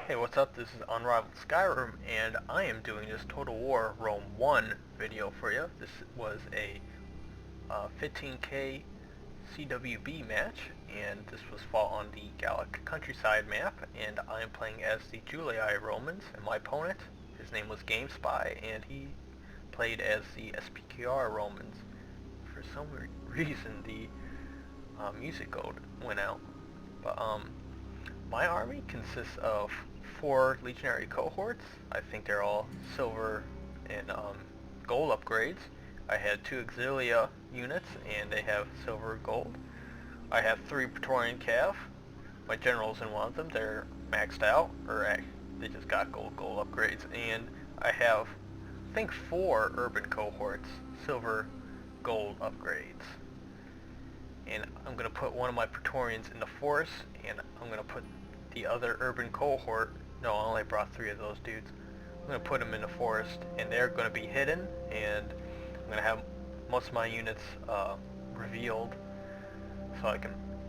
Hey, what's up? This is Unrivaled Skyrim, and I am doing this Total War Rome 1 video for you. This was a 15k CWB match, and this was fought on the Gallic countryside map, and I am playing as the Julii Romans, and my opponent, his name was GameSpy, and he played as the SPQR Romans. For some reason, the music code went out, but my army consists of 4 legionary cohorts. I think they're all silver and gold upgrades. I had 2 auxilia units and they have silver gold. I have 3 Praetorian Cav. My general's in one of them. They're maxed out, or they just got gold upgrades. And I have, I think, 4 urban cohorts, silver gold upgrades. And I'm going to put one of my Praetorians in the forest, and I'm going to put the other urban cohort, no, I only brought 3 of those dudes. I'm going to put them in the forest, and they're going to be hidden, and I'm going to have most of my units revealed, so I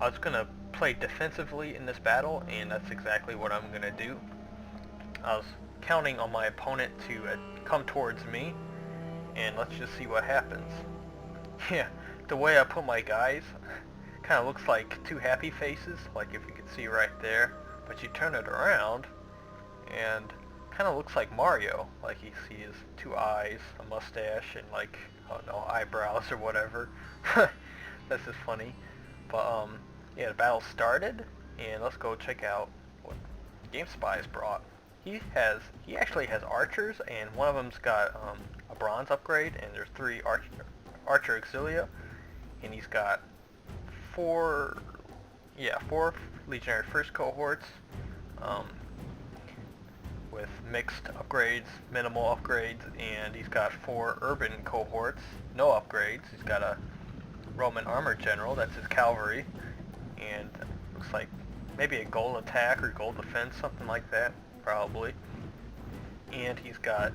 was going to play defensively in this battle, and that's exactly what I'm going to do. I was counting on my opponent to come towards me, and let's just see what happens. Yeah, the way I put my guys kind of looks like 2 happy faces, like if you can see right there, but you turn it around and kind of looks like Mario, like you see his 2 eyes, a mustache, and like, I don't know, eyebrows or whatever. That's just funny. But yeah, the battle started, and let's go check out what GameSpy's brought. He actually has archers, and one of them's got a bronze upgrade, and there's 3 archer auxilia, and he's got 4 legionary first cohorts with mixed upgrades, minimal upgrades, and he's got 4 urban cohorts, no upgrades. He's got a Roman armor general, that's his cavalry, and looks like maybe a gold attack or gold defense, something like that, probably. And he's got,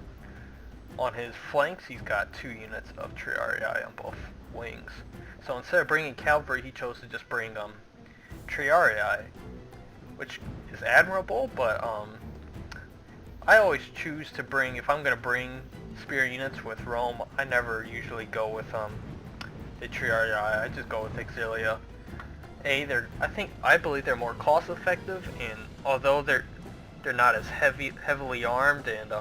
on his flanks, he's got 2 units of Triarii on both wings. So instead of bringing cavalry, he chose to just bring Triarii, which is admirable, but I always choose to bring, if I'm going to bring spear units with Rome, I never usually go with the Triarii. I just go with auxilia. I believe they're more cost effective, and although they're not as heavily armed, and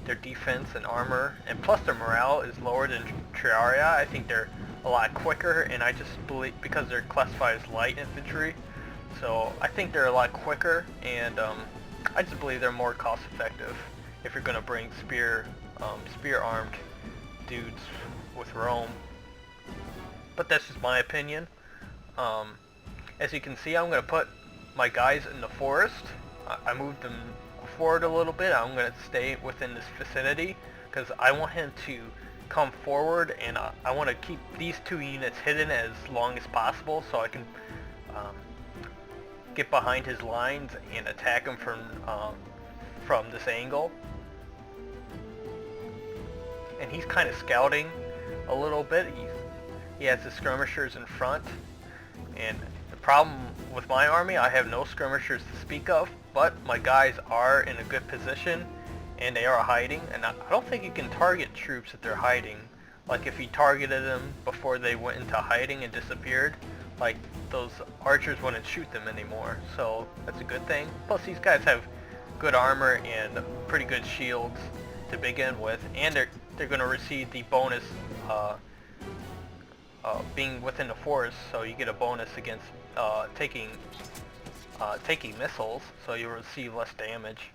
their defense and armor, and plus their morale is lower than Triarii, I think they're a lot quicker, and I just believe, because they're classified as light infantry, so I think they're a lot quicker, and I just believe they're more cost effective if you're going to bring spear armed dudes with Rome. But that's just my opinion. As you can see, I'm going to put my guys in the forest. I moved them forward a little bit. I'm going to stay within this vicinity because I want him to come forward, and I want to keep these 2 units hidden as long as possible so I can get behind his lines and attack him from this angle. And he's kind of scouting a little bit. He has the skirmishers in front, and the problem with my army, I have no skirmishers to speak of, but my guys are in a good position, and they are hiding, and I don't think you can target troops if they're hiding. Like if you targeted them before they went into hiding and disappeared, like those archers wouldn't shoot them anymore, so that's a good thing. Plus these guys have good armor and pretty good shields to begin with, and they're going to receive the bonus being within the forest, so you get a bonus against taking missiles, so you'll receive less damage.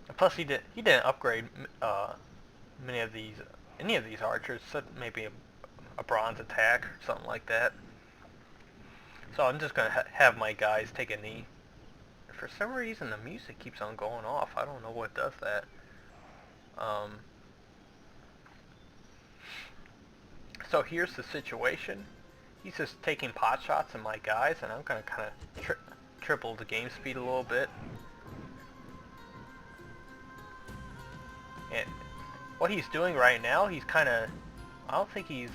And plus he didn't upgrade any of these archers, so maybe a bronze attack or something like that. So I'm just going to have my guys take a knee. For some reason the music keeps on going off. I don't know what does that. So here's the situation. He's just taking pot shots at my guys, and I'm going to kind of triple the game speed a little bit. And what he's doing right now, he's kind of, I think he's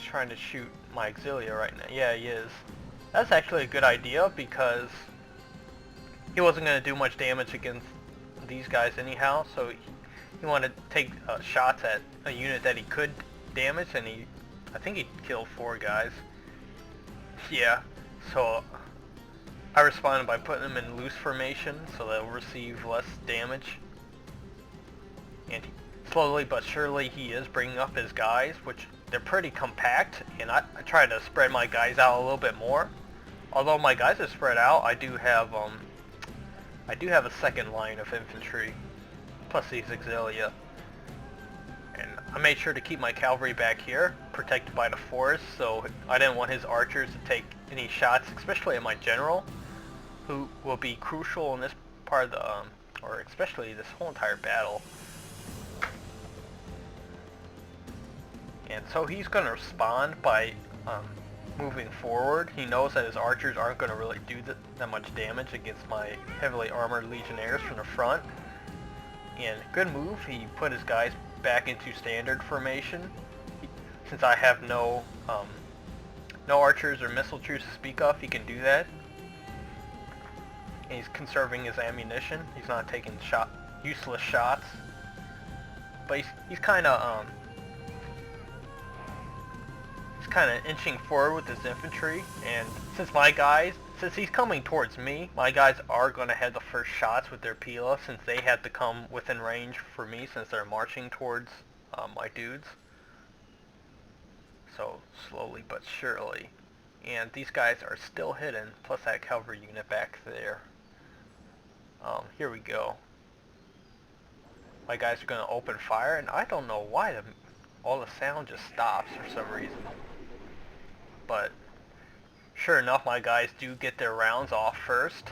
trying to shoot my auxilia right now. Yeah, he is. That's actually a good idea because he wasn't going to do much damage against these guys anyhow, so he wanted to take shots at a unit that he could damage, and I think he killed 4 guys. Yeah, so I responded by putting them in loose formation so they'll receive less damage. And slowly but surely he is bringing up his guys, which they're pretty compact, and I try to spread my guys out a little bit more. Although my guys are spread out, I do have a second line of infantry, plus these auxilia. And I made sure to keep my cavalry back here, protected by the forest, so I didn't want his archers to take any shots, especially at my general, who will be crucial in this part of the, or especially this whole entire battle. And so he's going to respond by moving forward. He knows that his archers aren't going to really do that much damage against my heavily armored legionnaires from the front. And good move, he put his guys back into standard formation. Since I have no archers or missile troops to speak of, he can do that. And he's conserving his ammunition. He's not taking useless shots. But he's kind of inching forward with his infantry, and since he's coming towards me, my guys are going to have the first shots with their Pila, since they had to come within range for me since they're marching towards my dudes. So slowly but surely. And these guys are still hidden, plus that cavalry unit back there. Here we go. My guys are going to open fire, and I don't know why all the sound just stops for some reason. But sure enough, my guys do get their rounds off first,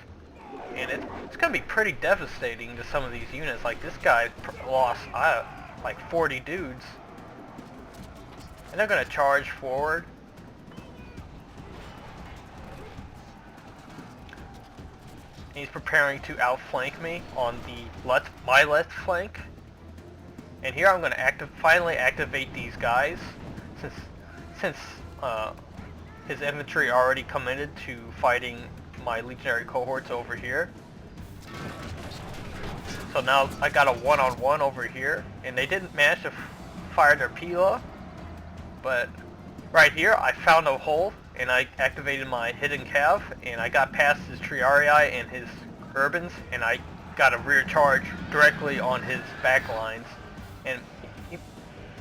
and it's going to be pretty devastating to some of these units. Like this guy lost like 40 dudes, and they're going to charge forward. And he's preparing to outflank me on my left flank, and here I'm going to finally activate these guys, since his infantry already committed to fighting my legionary cohorts over here. So now I got a one-on-one over here, and they didn't manage to fire their Pila, but right here I found a hole, and I activated my hidden cav, and I got past his Triarii and his urbans, and I got a rear charge directly on his back lines. And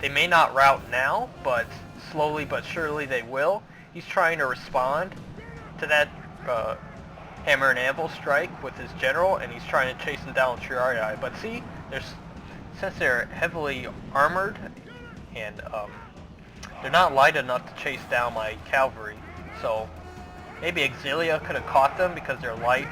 they may not rout now, but slowly but surely they will. He's trying to respond to that hammer and anvil strike with his general, and he's trying to chase him down with Triarii. But see, since they're heavily armored, and they're not light enough to chase down my cavalry. So maybe Auxilia could have caught them because they're light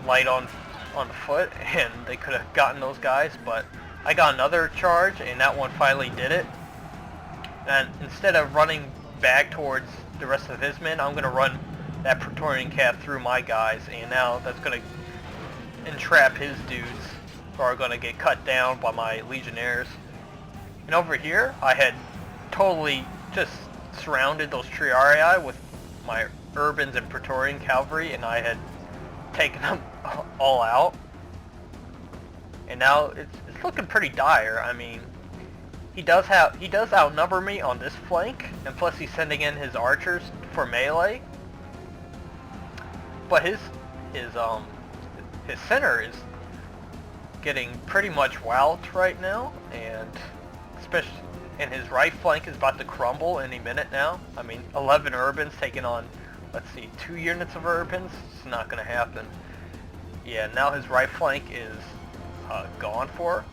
on the foot, and they could have gotten those guys. But I got another charge, and that one finally did it. And instead of running back towards the rest of his men, I'm going to run that Praetorian Cav through my guys, and now that's going to entrap his dudes, who are going to get cut down by my legionnaires. And over here, I had totally just surrounded those Triarii with my urbans and Praetorian cavalry, and I had taken them all out. And now it's looking pretty dire. I mean, he does outnumber me on this flank, and plus he's sending in his archers for melee. But his center is getting pretty much wowed right now, and his right flank is about to crumble any minute now. I mean, 11 urbans taking on, let's see, 2 units of urbans. It's not going to happen. Yeah, now his right flank is gone for.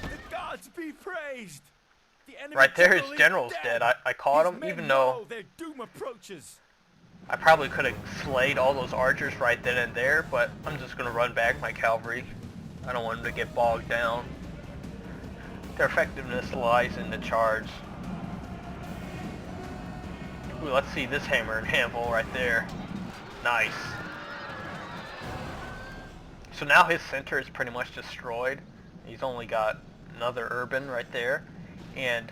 The gods be praised. The enemy right there, his general's dead. I caught him, even though their doom approaches. I probably could have slayed all those archers right then and there, but I'm just going to run back my cavalry. I don't want them to get bogged down. Their effectiveness lies in the charge. Ooh, let's see this hammer and anvil right there. Nice. So now his center is pretty much destroyed. He's only got another urban right there. And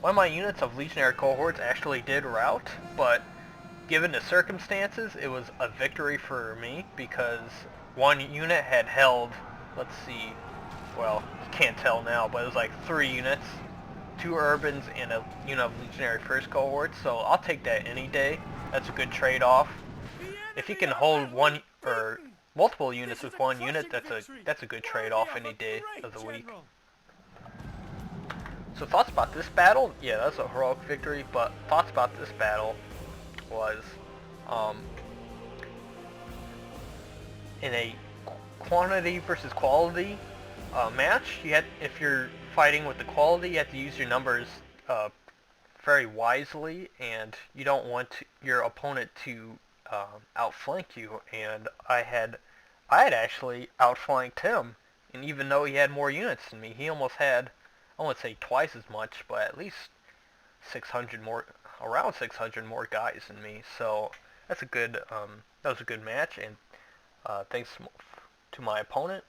one of my units of legionary cohorts actually did rout, but given the circumstances, it was a victory for me because one unit had held, let's see, well, you can't tell now, but it was like 3 units, 2 urbans and a unit of legionary first cohort, so I'll take that any day. That's a good trade-off. If you can hold one or multiple units with one unit, that's a good trade-off any day of the week. So thoughts about this battle? Yeah, that's a heroic victory, but thoughts about this battle was in a quantity versus quality match, if you're fighting with the quality, you have to use your numbers very wisely, and you don't want your opponent to outflank you. And I had actually outflanked him, and even though he had more units than me, he almost had, I won't say twice as much, but at least 600 more, around 600 more guys than me. So that's a good, that was a good match, and thanks to my opponent,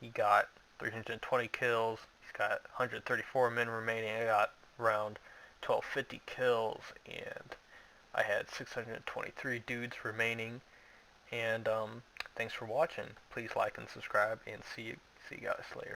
he got 320 kills. He's got 134 men remaining. I got around 1250 kills, and I had 623 dudes remaining. And thanks for watching. Please like and subscribe, and see you guys later.